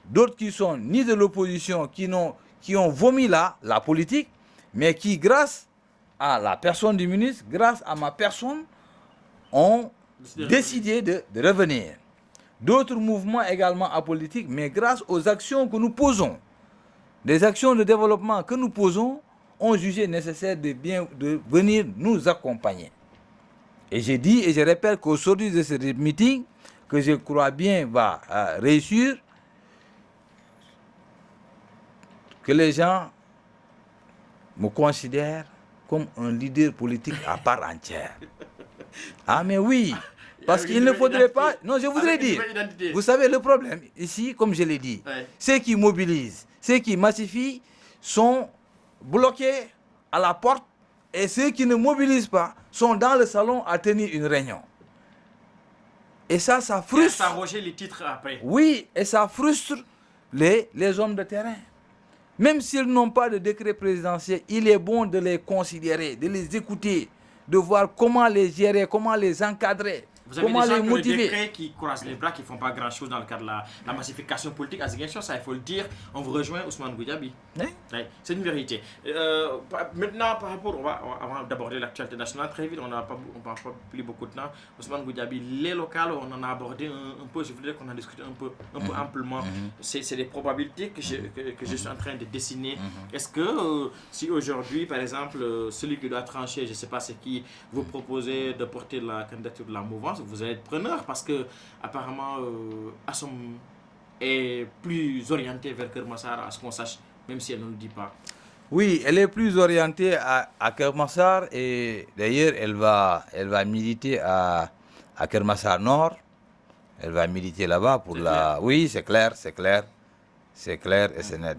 d'autres qui sont ni de l'opposition, qui ont vomi la politique, mais qui, grâce à la personne du ministre, grâce à ma personne, ont décidé de revenir. D'autres mouvements également apolitiques, mais grâce aux actions que nous posons, des actions de développement que nous posons, ont jugé nécessaire de venir nous accompagner. Et j'ai dit et je répète qu'aujourd'hui de ce meeting, que je crois bien va réussir, que les gens me considèrent comme un leader politique à part entière. Ah mais oui, parce qu'il ne faudrait pas... Non, je voudrais dire, vous savez le problème ici, comme je l'ai dit, ceux qui mobilisent, ceux qui massifient sont bloqués à la porte et ceux qui ne mobilisent pas sont dans le salon à tenir une réunion. Et ça frustre... Et ça s'arroger les titres après. Oui, et ça frustre les hommes de terrain. Même s'ils n'ont pas de décret présidentiel, il est bon de les considérer, de les écouter, de voir comment les gérer, comment les encadrer, comment les motiver. Des décrets qui croisent les bras, qui ne font pas grand-chose dans le cadre de la massification politique à Ziguinchor, ça il faut le dire. On vous rejoint, Ousmane Goudiaby. Oui. C'est une vérité. Maintenant, par rapport, avant d'aborder l'actualité nationale, très vite, on n'a pas pris beaucoup de temps. Ousmane Goudiaby, les locales, on en a abordé un peu, je voudrais qu'on en discute un peu amplement. C'est des probabilités que je suis en train de dessiner. Est-ce que si aujourd'hui, par exemple, celui qui doit trancher, je ne sais pas c'est qui, vous proposez de porter la candidature de la mouvance, vous allez être preneur parce que apparemment Assom est plus orientée vers Kermassar, à ce qu'on sache, même si elle ne le dit pas. Oui, elle est plus orientée à Kermassar et d'ailleurs elle va militer à Kermassar Nord. Elle va militer là-bas pour la... Clair. Oui, c'est clair et c'est net.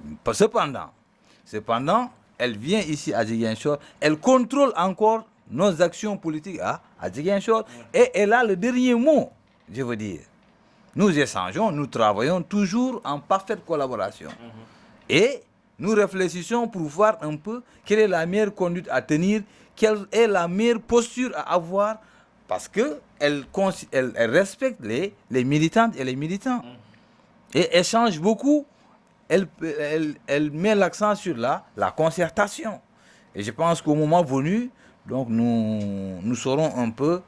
Cependant, elle vient ici à Ziguinchor, elle contrôle encore nos actions politiques à Ziguinchor et elle a le dernier mot, je veux dire. Nous échangeons, nous travaillons toujours en parfaite collaboration. Et nous réfléchissons pour voir un peu quelle est la meilleure conduite à tenir, quelle est la meilleure posture à avoir, parce qu'elle respecte les militantes et les militants. Et échange beaucoup, elle met l'accent sur la concertation. Et je pense qu'au moment venu, Donc nous saurons un peu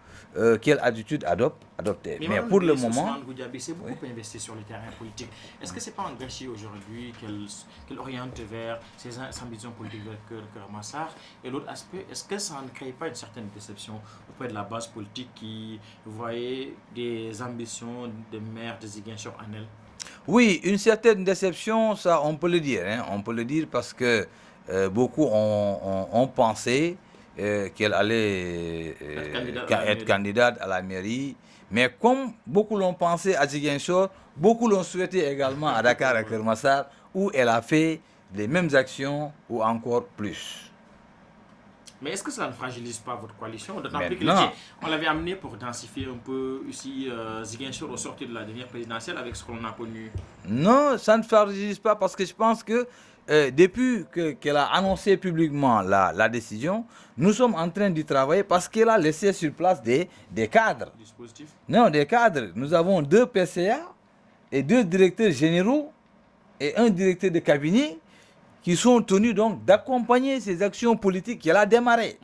quelle attitude adopter. Mais Madame pour le Ousmane moment... Goudiaby s'est beaucoup investi sur le terrain politique. Est-ce que ce n'est pas un gâchis aujourd'hui qu'elle oriente vers ses ambitions politiques vers Keur Massar? Et l'autre aspect, est-ce que ça ne crée pas une certaine déception auprès de la base politique qui voyait des ambitions de maire de Ziguinchor en elle? Oui, une certaine déception, ça on peut le dire. Hein. On peut le dire parce que beaucoup ont pensé qu'elle allait être candidate à la mairie. Mais comme beaucoup l'ont pensé à Ziguinchor, beaucoup l'ont souhaité également à Dakar, à Keur Massar, où elle a fait les mêmes actions ou encore plus. Mais est-ce que ça ne fragilise pas votre coalition? D'autant plus que Maintenant, on l'avait amené pour densifier un peu ici Ziguinchor au sortir de la dernière présidentielle avec ce qu'on a connu. non, ça ne fragilise pas parce que je pense que depuis qu'elle a annoncé publiquement la décision, nous sommes en train d'y travailler parce qu'elle a laissé sur place des cadres. Dispositif. Non, des cadres. Nous avons 2 PCA et 2 directeurs généraux et un directeur de cabinet qui sont tenus donc d'accompagner ces actions politiques qu'elle a démarrées.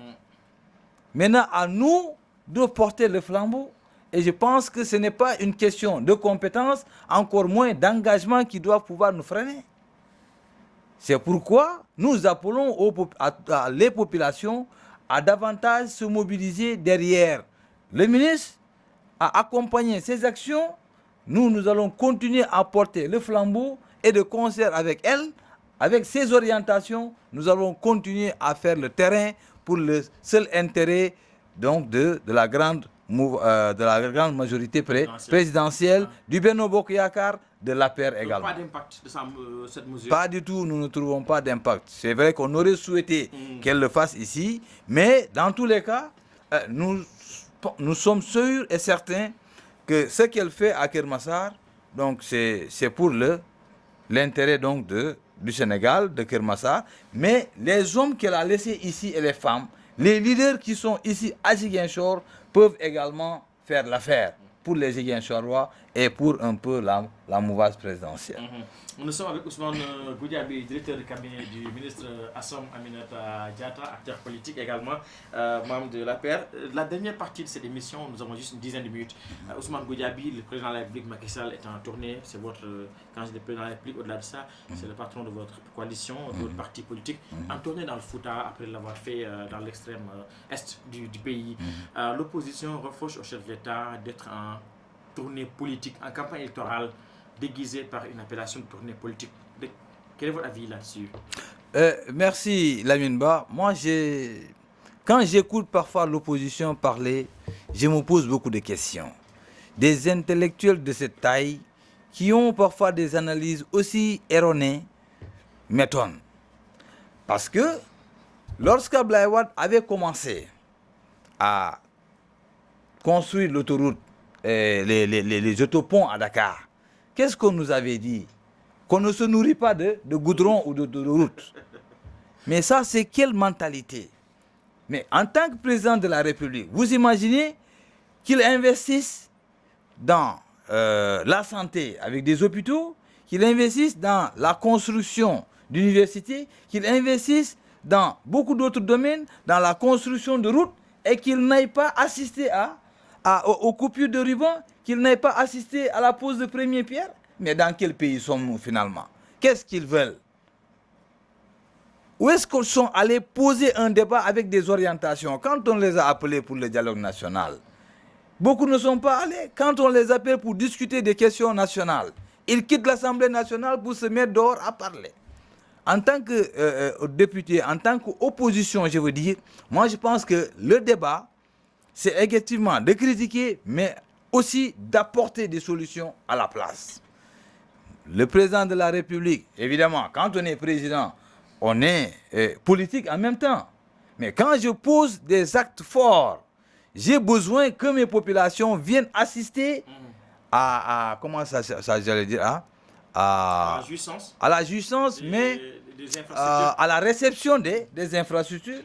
Maintenant, à nous de porter le flambeau. Et je pense que ce n'est pas une question de compétence, encore moins d'engagement qui doivent pouvoir nous freiner. C'est pourquoi nous appelons les populations à davantage se mobiliser derrière le ministre, à accompagner ses actions. Nous allons continuer à porter le flambeau et de concert avec elle, avec ses orientations, nous allons continuer à faire le terrain pour le seul intérêt donc de la grande majorité présidentielle, du Benno Bokk Yakaar, de l'APR également. Pas d'impact de cette mesure? Pas du tout, nous ne trouvons pas d'impact. C'est vrai qu'on aurait souhaité qu'elle le fasse ici, mais dans tous les cas, nous sommes sûrs et certains que ce qu'elle fait à Keur Massar, donc c'est pour l'intérêt donc du Sénégal, de Keur Massar, mais les hommes qu'elle a laissés ici et les femmes, les leaders qui sont ici à Ziguinchor peuvent également faire l'affaire pour les Ziguinchorois et pour un peu la mouvance présidentielle. Nous sommes avec Ousmane Goudiaby, directeur de cabinet du ministre Assome Aminata Diatta, acteur politique également, membre de l'APR. La dernière partie de cette émission, nous avons juste une dizaine de minutes. Ousmane Goudiaby, le président de la République, Macky Sall, est en tournée. C'est votre candidat de président de la République. Au-delà de ça, c'est le patron de votre coalition, de votre parti politique, en tournée dans le Fouta après l'avoir fait dans l'extrême est du pays. L'opposition reproche au chef de l'État d'être en tournée politique, en campagne électorale, déguisée par une appellation de tournée politique. Quel est votre avis là-dessus? Merci Lamine Ba. Moi, quand j'écoute parfois l'opposition parler, je me pose beaucoup de questions. Des intellectuels de cette taille qui ont parfois des analyses aussi erronées m'étonnent. Parce que lorsqu'Abdoulaye Wade avait commencé à construire l'autoroute, les autoponts à Dakar, qu'est-ce qu'on nous avait dit? Qu'on ne se nourrit pas de goudron ou de route. Mais ça, c'est quelle mentalité? Mais en tant que président de la République, vous imaginez qu'il investisse dans la santé avec des hôpitaux, qu'il investisse dans la construction d'universités, qu'il investisse dans beaucoup d'autres domaines, dans la construction de routes, et qu'il n'aille pas assister aux coupures de ruban, qu'il n'aille pas assisté à la pose de première pierre. Mais dans quel pays sommes-nous finalement? Qu'est-ce qu'ils veulent? Où est-ce qu'ils sont allés poser un débat avec des orientations? Quand on les a appelés pour le dialogue national, beaucoup ne sont pas allés. Quand on les appelle pour discuter des questions nationales, ils quittent l'Assemblée nationale pour se mettre dehors à parler. En tant que député, en tant qu'opposition, je veux dire, moi je pense que le débat, c'est effectivement de critiquer, mais aussi d'apporter des solutions à la place. Le président de la République, évidemment, quand on est président, on est politique en même temps. Mais quand je pose des actes forts, j'ai besoin que mes populations viennent assister comment ça j'allais dire, à la jouissance, mais à la réception des infrastructures.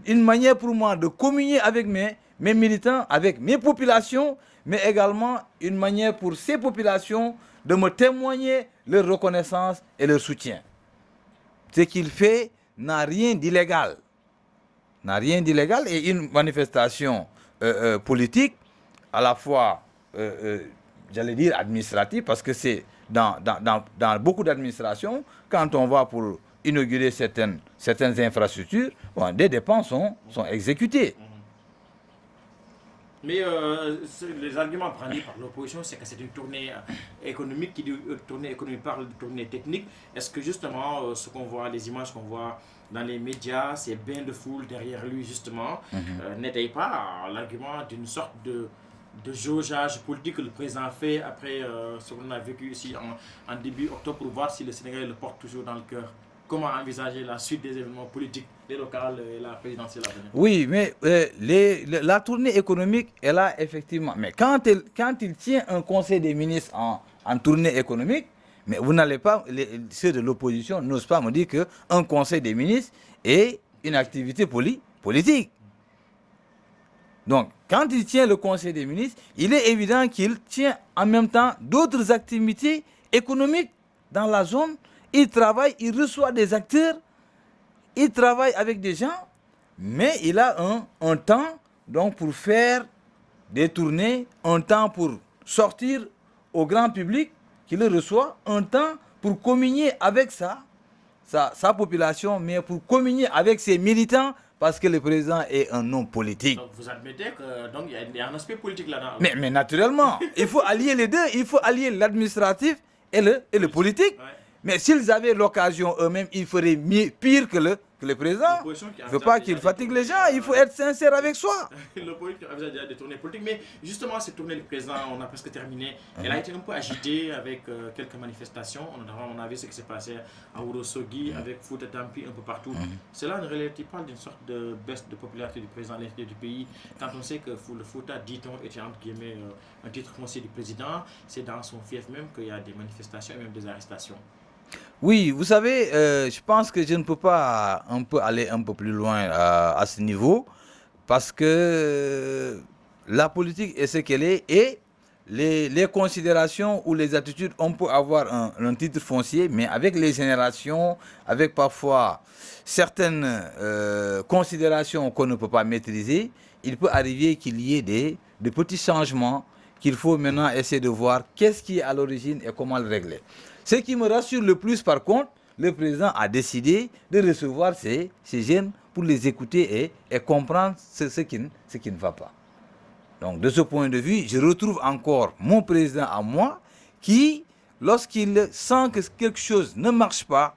Une manière pour moi de communier avec mes militants, avec mes populations, mais également une manière pour ces populations de me témoigner leur reconnaissance et leur soutien. Ce qu'il fait n'a rien d'illégal. n'a rien d'illégal et une manifestation politique, à la fois, j'allais dire, administrative, parce que c'est dans beaucoup d'administrations, quand on va pour inaugurer certaines infrastructures, bon, des dépenses sont exécutées. Mais les arguments brandis par l'opposition, c'est que c'est une tournée économique. Qui dit tournée économique parle de tournée technique. Est-ce que justement, ce qu'on voit, les images qu'on voit dans les médias, ces bains de foule derrière lui, justement, n'étaye pas l'argument d'une sorte de jaugeage politique que le président fait après ce qu'on a vécu ici en début octobre pour voir si le Sénégal le porte toujours dans le cœur? Comment envisager la suite des événements politiques, les locales et la présidentielle à venir? Oui, mais la tournée économique est là, effectivement. Mais quand il tient un conseil des ministres en tournée économique, mais vous n'allez pas, ceux de l'opposition n'osent pas me dire qu'un conseil des ministres est une activité politique. Donc, quand il tient le conseil des ministres, il est évident qu'il tient en même temps d'autres activités économiques dans la zone. Il travaille, il reçoit des acteurs, il travaille avec des gens, mais il a un temps donc, pour faire des tournées, un temps pour sortir au grand public qui le reçoit, un temps pour communier avec sa population, mais pour communier avec ses militants, parce que le président est un homme politique. Donc vous admettez qu'il y a un aspect politique là-dedans? Mais naturellement, il faut allier les deux, il faut allier l'administratif et le politique. Ouais. Mais s'ils avaient l'occasion eux-mêmes, ils feraient pire que le président. Il ne faut pas qu'il fatigue les gens, il faut être sincère avec soi. Le politique a déjà des tournées politiques, mais justement, cette tournée du président, on a presque terminé. Elle a été un peu agitée avec quelques manifestations. On a vu ce qui s'est passé à Ourossogui, avec Fouta Tampi, un peu partout. Cela ne relève pas d'une sorte de baisse de popularité du président à l'intérieur du pays, quand on sait que le Fouta, dit-on, était entre guillemets un titre foncier du président. C'est dans son fief même qu'il y a des manifestations et même des arrestations. Oui, vous savez, je pense que je ne peux pas aller un peu plus loin à ce niveau, parce que la politique est ce qu'elle est, et les considérations ou les attitudes, on peut avoir un titre foncier, mais avec les générations, avec parfois certaines considérations qu'on ne peut pas maîtriser, il peut arriver qu'il y ait des petits changements qu'il faut maintenant essayer de voir qu'est-ce qui est à l'origine et comment le régler. Ce qui me rassure le plus, par contre, le président a décidé de recevoir ces jeunes pour les écouter et comprendre ce qui ne va pas. Donc, de ce point de vue, je retrouve encore mon président à moi qui, lorsqu'il sent que quelque chose ne marche pas,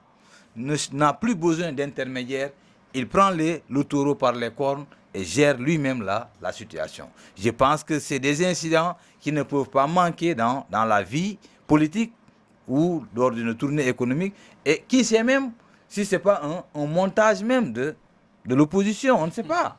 n'a plus besoin d'intermédiaire, il prend le taureau par les cornes et gère lui-même la situation. Je pense que c'est des incidents qui ne peuvent pas manquer dans la vie politique ou lors d'une tournée économique, et qui sait même si ce n'est pas un montage même de l'opposition, on ne sait pas.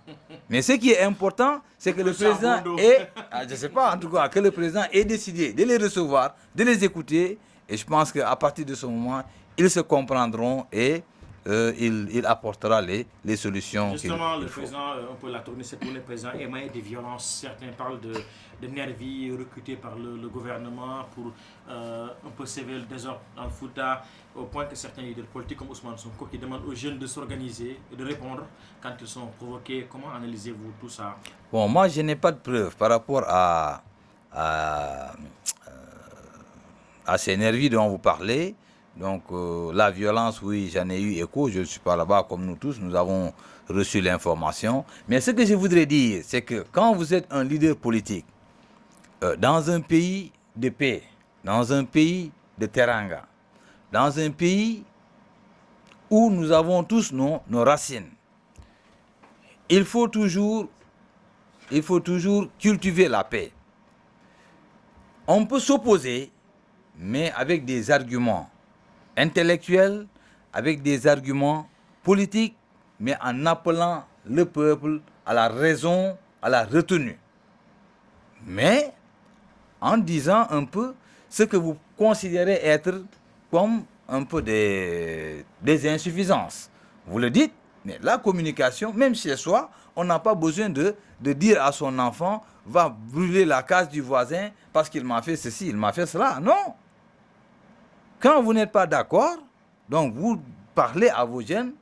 Mais ce qui est important, c'est que le président je ne sais pas en tout cas, que le président ait décidé de les recevoir, de les écouter, et je pense qu'à partir de ce moment, ils se comprendront et il apportera les solutions. Justement, le président, on peut la tourner, cette tournée président émaillé des violences. Certains parlent de nervis recrutés par le gouvernement pour un peu sévir le désordre dans le Fouta, au point que certains leaders politiques comme Ousmane Sonko qui demandent aux jeunes de s'organiser et de répondre quand ils sont provoqués. Comment analysez-vous tout ça? Bon, moi je n'ai pas de preuves par rapport à ces nervis dont vous parlez. Donc la violence, oui, j'en ai eu écho, je ne suis pas là-bas comme nous tous, nous avons reçu l'information. Mais ce que je voudrais dire, c'est que quand vous êtes un leader politique, dans un pays de paix, dans un pays de teranga, dans un pays où nous avons tous nos racines, il faut toujours cultiver la paix. On peut s'opposer, mais avec des arguments intellectuels, avec des arguments politiques, mais en appelant le peuple à la raison, à la retenue. Mais en disant un peu ce que vous considérez être comme un peu des insuffisances. Vous le dites, mais la communication, même chez soi, on n'a pas besoin de dire à son enfant « va brûler la case du voisin parce qu'il m'a fait ceci, il m'a fait cela ». Non. Quand vous n'êtes pas d'accord, donc vous parlez à vos jeunes,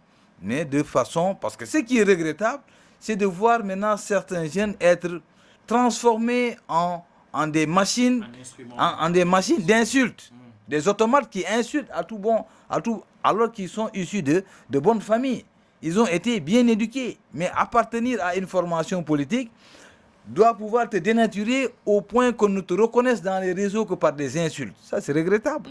mais de façon... Parce que ce qui est regrettable, c'est de voir maintenant certains jeunes être transformés en des machines, en des machines d'insultes, des automates qui insultent à tout bon, alors qu'ils sont issus de bonnes familles. Ils ont été bien éduqués, mais appartenir à une formation politique doit pouvoir te dénaturer au point qu'on ne te reconnaisse dans les réseaux que par des insultes. Ça, c'est regrettable.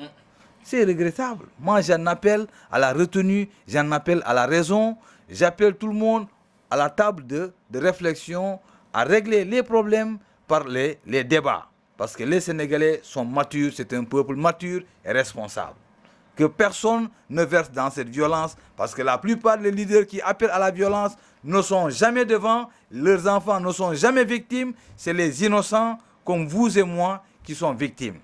C'est regrettable. Moi, j'en appelle à la retenue, j'en appelle à la raison, j'appelle tout le monde à la table de réflexion, à régler les problèmes par les débats. Parce que les Sénégalais sont matures, c'est un peuple mature et responsable. Que personne ne verse dans cette violence, parce que la plupart des leaders qui appellent à la violence ne sont jamais devant, leurs enfants ne sont jamais victimes, c'est les innocents comme vous et moi qui sont victimes.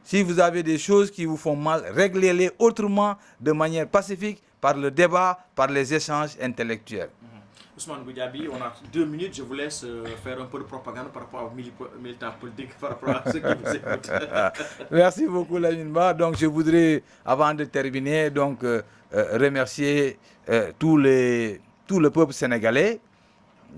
Si vous avez des choses qui vous font mal, réglez-les autrement, de manière pacifique, par le débat, par les échanges intellectuels. Ousmane Goudiaby, on a 2 minutes, je vous laisse faire un peu de propagande par rapport aux militants politiques, par rapport à ceux qui vous écoutent. Merci beaucoup Lamine Ba. Donc je voudrais, avant de terminer, donc, remercier tout le peuple sénégalais.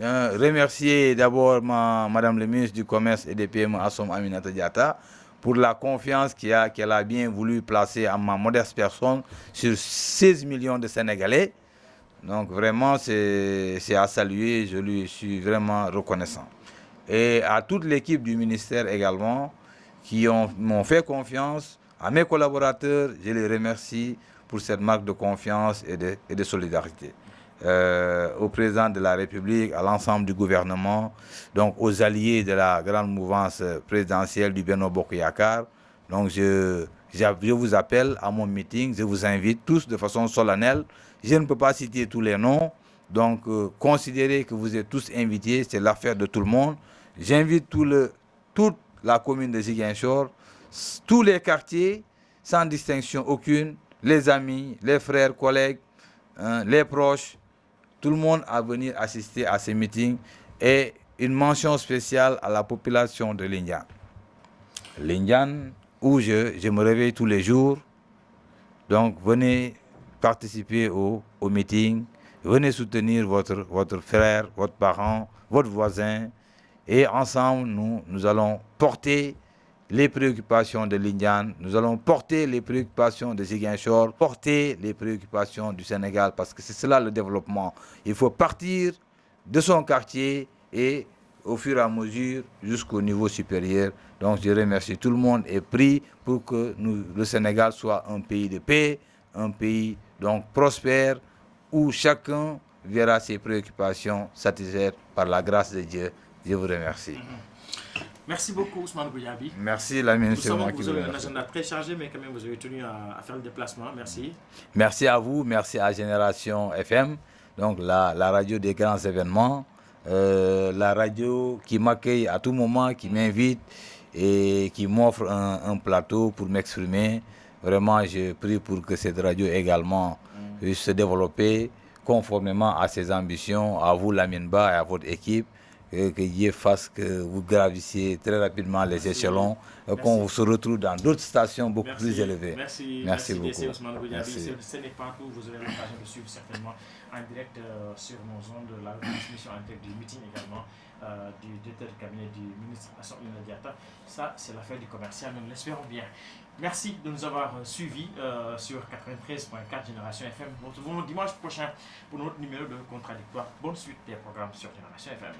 Remercier d'abord Madame le ministre du Commerce et des PME, Assom Aminata Diatta, pour la confiance qu'elle a bien voulu placer à ma modeste personne sur 16 millions de Sénégalais. Donc vraiment, c'est à saluer, je lui suis vraiment reconnaissant. Et à toute l'équipe du ministère également, qui m'ont fait confiance, à mes collaborateurs, je les remercie pour cette marque de confiance et de solidarité. Au président de la République, à l'ensemble du gouvernement, donc aux alliés de la grande mouvance présidentielle du Benno Bokk Yakaar. Donc je vous appelle à mon meeting, je vous invite tous de façon solennelle. Je ne peux pas citer tous les noms, donc considérez que vous êtes tous invités, c'est l'affaire de tout le monde. J'invite toute la commune de Ziguinchor, tous les quartiers, sans distinction aucune, les amis, les frères, collègues, les proches, tout le monde à venir assister à ces meetings, et une mention spéciale à la population de Lindiane. Lindiane, où je me réveille tous les jours, donc venez participer au meeting, venez soutenir votre frère, votre parent, votre voisin, et ensemble nous allons porter les préoccupations de Lindiane, nous allons porter les préoccupations de Ziguinchor, porter les préoccupations du Sénégal, parce que c'est cela le développement. Il faut partir de son quartier et au fur et à mesure jusqu'au niveau supérieur. Donc je remercie tout le monde et prie pour que le Sénégal soit un pays de paix, un pays donc prospère, où chacun verra ses préoccupations satisfaites par la grâce de Dieu. Je vous remercie. Merci beaucoup Ousmane Goudiaby. Merci Lamine. Vous avez un agenda très chargé, mais quand même vous avez tenu à faire le déplacement. Merci. Merci à vous, merci à Génération FM, donc la radio des grands événements, la radio qui m'accueille à tout moment, qui m'invite et qui m'offre un plateau pour m'exprimer. Vraiment, je prie pour que cette radio également puisse se développer conformément à ses ambitions, à vous Lamine Ba et à votre équipe. Que Dieu fasse que vous gravissiez très rapidement les échelons et qu'on se retrouve dans d'autres stations beaucoup plus élevées. Merci beaucoup. Ce n'est pas tout. Vous aurez l'occasion de suivre certainement en direct sur nos ondes de la transmission en direct du meeting également du directeur de cabinet du ministre Assom Aminata Diatta. Ça, c'est l'affaire du commercial, nous l'espérons bien. Merci de nous avoir suivis sur 93.4 Génération FM. Nous nous retrouvons dimanche prochain pour notre numéro de Contradictoire. Bonne suite des programmes sur Génération FM.